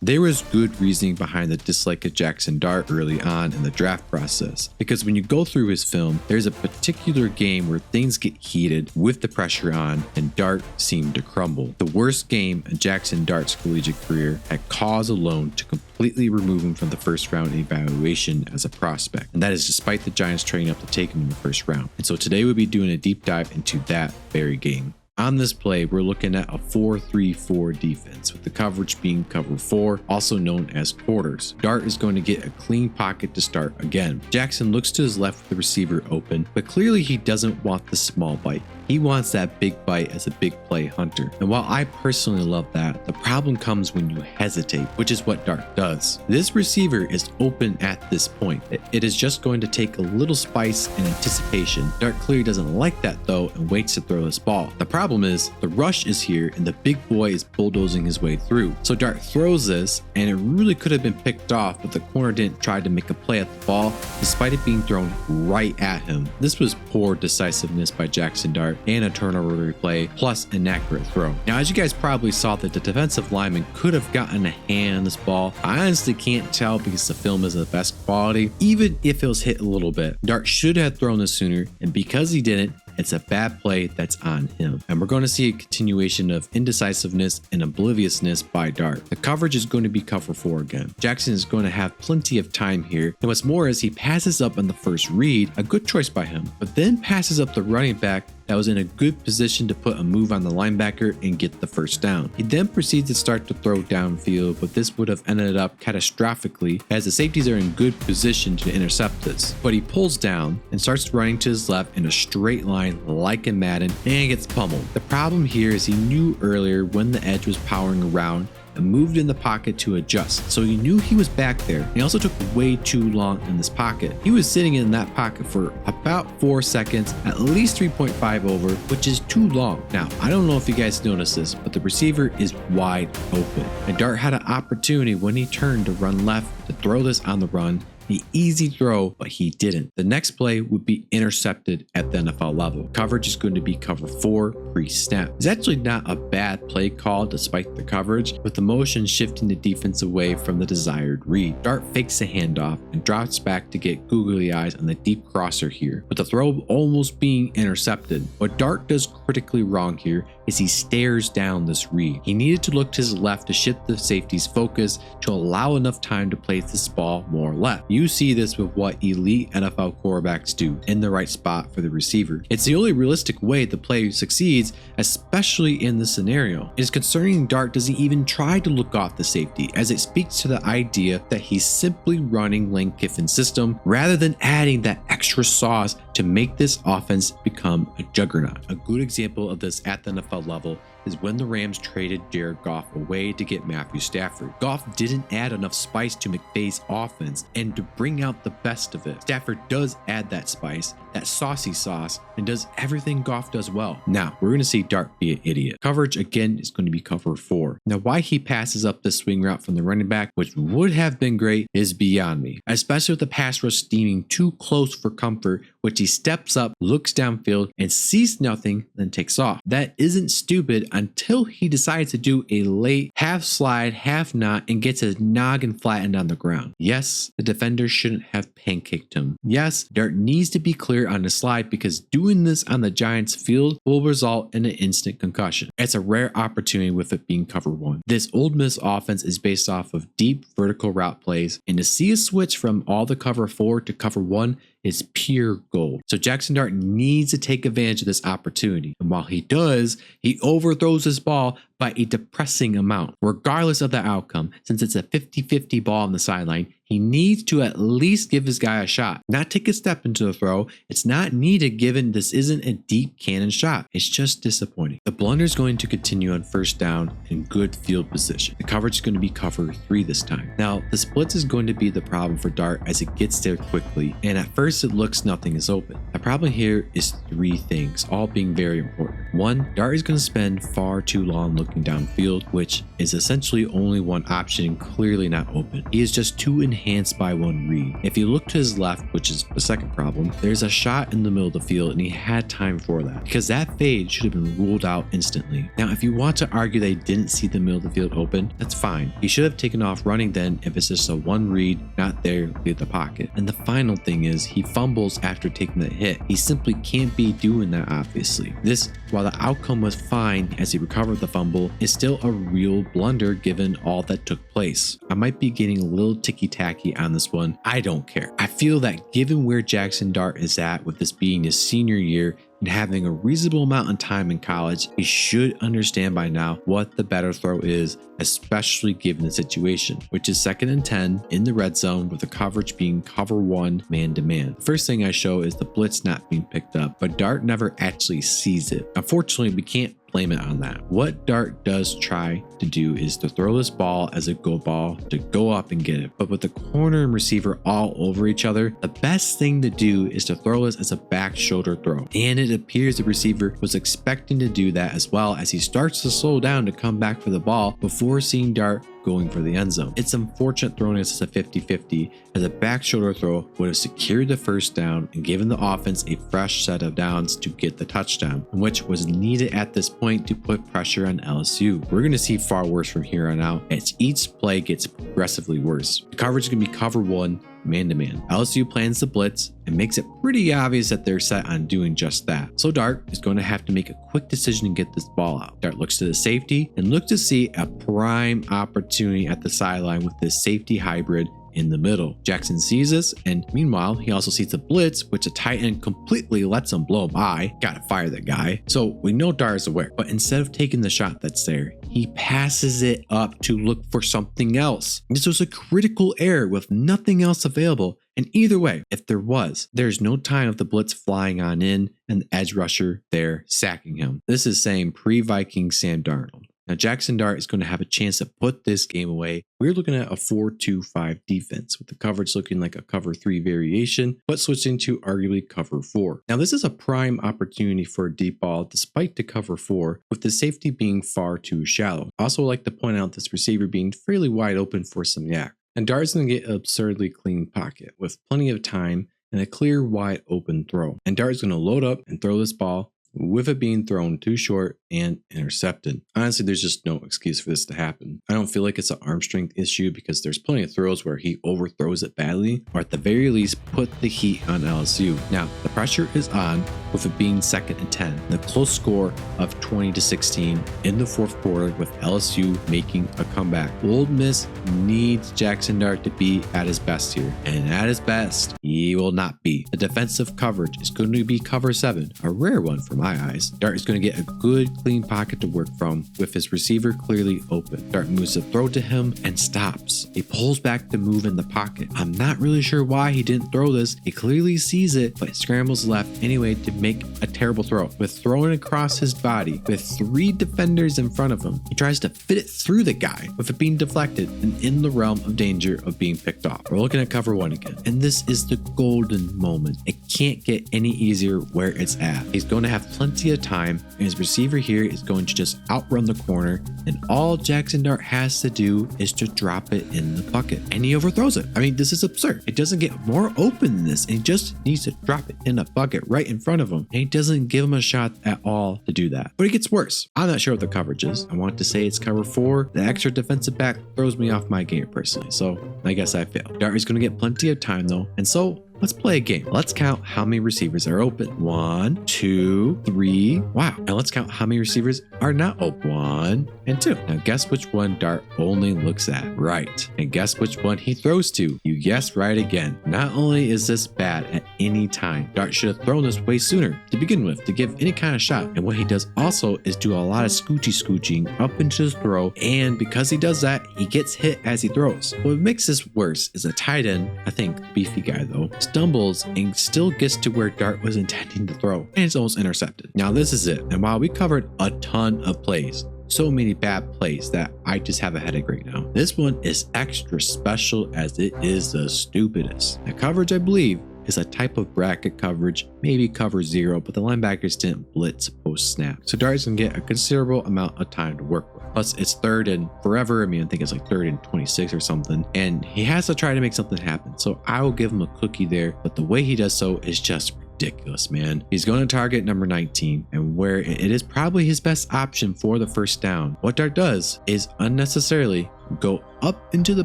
There was good reasoning behind the dislike of Jaxson Dart early on in the draft process, because when you go through his film, there's a particular game where things get heated with the pressure on and Dart seemed to crumble. The worst game in Jaxson Dart's collegiate career had cause alone to completely remove him from the first round evaluation as a prospect, and that is despite the Giants trading up to take him in the first round. And so today we'll be doing a deep dive into that very game. On this play, we're looking at a 4-3-4 defense, with the coverage being cover 4, also known as quarters. Dart is going to get a clean pocket to start again. Jaxson looks to his left with the receiver open, but clearly he doesn't want the small bite. He wants that big bite as a big play hunter. And while I personally love that, the problem comes when you hesitate, which is what Dart does. This receiver is open at this point. It is just going to take a little spice and anticipation. Dart clearly doesn't like that though and waits to throw this ball. The problem is the rush is here and the big boy is bulldozing his way through. So Dart throws this and it really could have been picked off, but the corner didn't try to make a play at the ball despite it being thrown right at him. This was poor decisiveness by Jaxson Dart and a turnover replay plus an accurate throw. Now, as you guys probably saw, that the defensive lineman could have gotten a hand on this ball. I honestly can't tell because the film isn't the best quality, even if it was hit a little bit. Dart should have thrown this sooner, and because he didn't, it's a bad play that's on him. And we're going to see a continuation of indecisiveness and obliviousness by Dart. The coverage is going to be cover 4 again. Jaxson is going to have plenty of time here. And what's more is he passes up on the first read, a good choice by him, but then passes up the running back that was in a good position to put a move on the linebacker and get the first down. He then proceeds to start to throw downfield, but this would have ended up catastrophically as the safeties are in good position to intercept this. But he pulls down and starts running to his left in a straight line like in Madden and gets pummeled. The problem here is he knew earlier when the edge was powering around and moved in the pocket to adjust. So he knew he was back there. He also took way too long in this pocket. He was sitting in that pocket for about 4 seconds, at least 3.5 over, which is too long. Now, I don't know if you guys noticed this, but the receiver is wide open. And Dart had an opportunity when he turned to run left to throw this on the run. The easy throw, but he didn't. The next play would be intercepted at the NFL level. Coverage is going to be cover 4 pre-snap. It's actually not a bad play call despite the coverage, with the motion shifting the defense away from the desired read. Dart fakes a handoff and drops back to get googly eyes on the deep crosser here, with the throw almost being intercepted. What Dart does critically wrong here is he stares down this read. He needed to look to his left to shift the safety's focus to allow enough time to place this ball more left. You see this with what elite NFL quarterbacks do in the right spot for the receiver. It's the only realistic way the play succeeds, especially in this scenario. It is concerning Dart doesn't even try to look off the safety, as it speaks to the idea that he's simply running Lane Kiffin's system rather than adding that extra sauce to make this offense become a juggernaut. A good example of this at the NFL level is when the Rams traded Jared Goff away to get Matthew Stafford. Goff didn't add enough spice to McVay's offense and to bring out the best of it. Stafford does add that spice, that saucy sauce, and does everything Goff does well. Now, we're going to see Dart be an idiot. Coverage again is going to be cover 4. Now, why he passes up the swing route from the running back, which would have been great, is beyond me, especially with the pass rush steaming too close for comfort, which he steps up, looks downfield, and sees nothing, then takes off. That isn't stupid until he decides to do a late half slide, half knot, and gets his noggin flattened on the ground. Yes, the defender shouldn't have pancaked him. Yes, Dart needs to be clear on the slide because doing this on the Giants field will result in an instant concussion. It's a rare opportunity with it being cover 1. This Ole Miss offense is based off of deep vertical route plays, and to see a switch from all the cover 4 to cover 1 is pure gold. So Jaxson Dart needs to take advantage of this opportunity. And while he does, he overthrows his ball by a depressing amount. Regardless of the outcome, since it's a 50-50 ball on the sideline, he needs to at least give his guy a shot. Not take a step into the throw. It's not needed given this isn't a deep cannon shot. It's just disappointing. The blunder is going to continue on first down in good field position. The coverage is going to be cover 3 this time. Now, the splits is going to be the problem for Dart as it gets there quickly. And at first first it looks nothing is open. The problem here is three things, all being very important. One, Dart is going to spend far too long looking downfield, which is essentially only one option and clearly not open. He is just too enhanced by one read. If you look to his left, which is the second problem, there's a shot in the middle of the field and he had time for that because that fade should have been ruled out instantly. Now, if you want to argue they didn't see the middle of the field open, that's fine. He should have taken off running then if it's just a one read, not there, leave the pocket. And the final thing is he fumbles after taking the hit. He simply can't be doing that, obviously. This, while the outcome was fine as he recovered the fumble, is still a real blunder given all that took place. I might be getting a little ticky-tacky on this one. I don't care. I feel that given where Jaxson Dart is at with this being his senior year and having a reasonable amount of time in college, he should understand by now what the better throw is, especially given the situation, which is 2nd and 10 in the red zone with the coverage being cover 1 man-to-man. The first thing I show is the blitz not being picked up, but Dart never actually sees it. Unfortunately, we can't blame it on that. What Dart does try to do is to throw this ball as a go ball to go up and get it, but with the corner and receiver all over each other, the best thing to do is to throw this as a back shoulder throw, and it appears the receiver was expecting to do that as well as he starts to slow down to come back for the ball before seeing Dart going for the end zone. It's unfortunate throwing this as a 50-50 as a back shoulder throw would have secured the first down and given the offense a fresh set of downs to get the touchdown, which was needed at this point to put pressure on LSU. We're going to see far worse from here on out as each play gets progressively worse. The coverage is going to be cover 1 man-to-man. LSU plans the blitz and makes it pretty obvious that they're set on doing just that. So Dart is going to have to make a quick decision to get this ball out. Dart looks to the safety and looks to see a prime opportunity at the sideline with this safety hybrid in the middle. Jaxson sees this, and meanwhile, he also sees the blitz, which a tight end completely lets him blow by. Gotta fire that guy. So we know Dart is aware, but instead of taking the shot that's there, he passes it up to look for something else. This was a critical error with nothing else available. And either way, if there was, there's no time of the blitz flying on in and the edge rusher there sacking him. This is saying pre-Viking Sam Darnold. Now, Jaxson Dart is going to have a chance to put this game away. We're looking at a 4-2-5 defense with the coverage looking like a cover 3 variation, but switching to arguably cover 4. Now, this is a prime opportunity for a deep ball despite the cover 4, with the safety being far too shallow. I also like to point out this receiver being fairly wide open for some yak. And Dart is going to get an absurdly clean pocket with plenty of time and a clear wide open throw. And Dart is going to load up and throw this ball with it being thrown too short and intercepted. Honestly, there's just no excuse for this to happen. I don't feel like it's an arm strength issue because there's plenty of throws where he overthrows it badly, or at the very least put the heat on LSU. Now, the pressure is on with it being 2nd and 10. The close score of 20-16 in the fourth quarter with LSU making a comeback. Ole Miss needs Jaxson Dart to be at his best here, and at his best, he will not be. The defensive coverage is going to be cover 7, a rare one for my eyes. Dart is going to get a good clean pocket to work from with his receiver clearly open. Dart moves the throw to him and stops. He pulls back to move in the pocket. I'm not really sure why he didn't throw this. He clearly sees it, but scrambles left anyway to make a terrible throw. With throwing across his body with 3 defenders in front of him, he tries to fit it through the guy with it being deflected and in the realm of danger of being picked off. We're looking at cover 1 again, and this is the golden moment. It can't get any easier where it's at. He's going to have plenty of time, and his receiver here is going to just outrun the corner, and all Jaxson Dart has to do is to drop it in the bucket, and he overthrows it. I mean, this is absurd. It doesn't get more open than this, and he just needs to drop it in a bucket right in front of him, and he doesn't give him a shot at all to do that. But it gets worse. I'm not sure what the coverage is. I want to say it's cover 4. The extra defensive back throws me off my game personally, so I guess I failed. Dart is going to get plenty of time though, and so let's play a game. Let's count how many receivers are open. 1, 2, 3. Wow. And let's count how many receivers are not open. 1 and 2. Now guess which one Dart only looks at. Right. And guess which one he throws to. You guessed right again. Not only is this bad at any time, Dart should have thrown this way sooner to begin with to give any kind of shot. And what he does also is do a lot of scooching up into his throw. And because he does that, he gets hit as he throws. What makes this worse is a tight end, I think beefy guy though, stumbles and still gets to where Dart was intending to throw, and it's almost intercepted. Now this is it, and while we covered a ton of plays, so many bad plays that I just have a headache right now, this one is extra special as it is the stupidest. The coverage, I believe, is a type of bracket coverage, maybe cover 0, but the linebackers didn't blitz post snap. So Dart's gonna get a considerable amount of time to work with. Plus it's 3rd and forever. I mean, I think it's like 3rd and 26 or something. And he has to try to make something happen. So I will give him a cookie there, but the way he does so is just ridiculous, man. He's going to target number 19, and where it is probably his best option for the first down. What Dart does is unnecessarily go up into the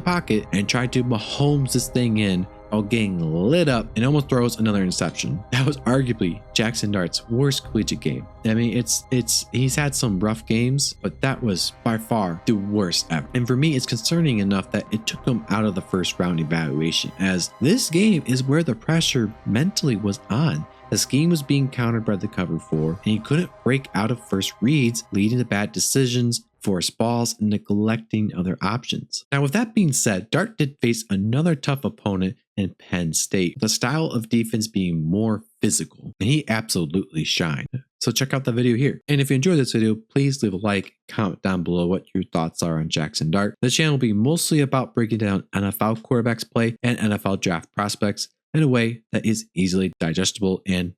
pocket and try to Mahomes this thing in while getting lit up and almost throws another interception. That was arguably Jaxson Dart's worst collegiate game. I mean, he's had some rough games, but that was by far the worst ever. And for me, it's concerning enough that it took him out of the first round evaluation, as this game is where the pressure mentally was on. The scheme was being countered by the cover 4, and he couldn't break out of first reads, leading to bad decisions, forced balls, and neglecting other options. Now, with that being said, Dart did face another tough opponent in Penn State, the style of defense being more physical, and he absolutely shined. So check out the video here. And if you enjoyed this video, please leave a like, comment down below what your thoughts are on Jaxson Dart. The channel will be mostly about breaking down NFL quarterbacks play and NFL draft prospects in a way that is easily digestible and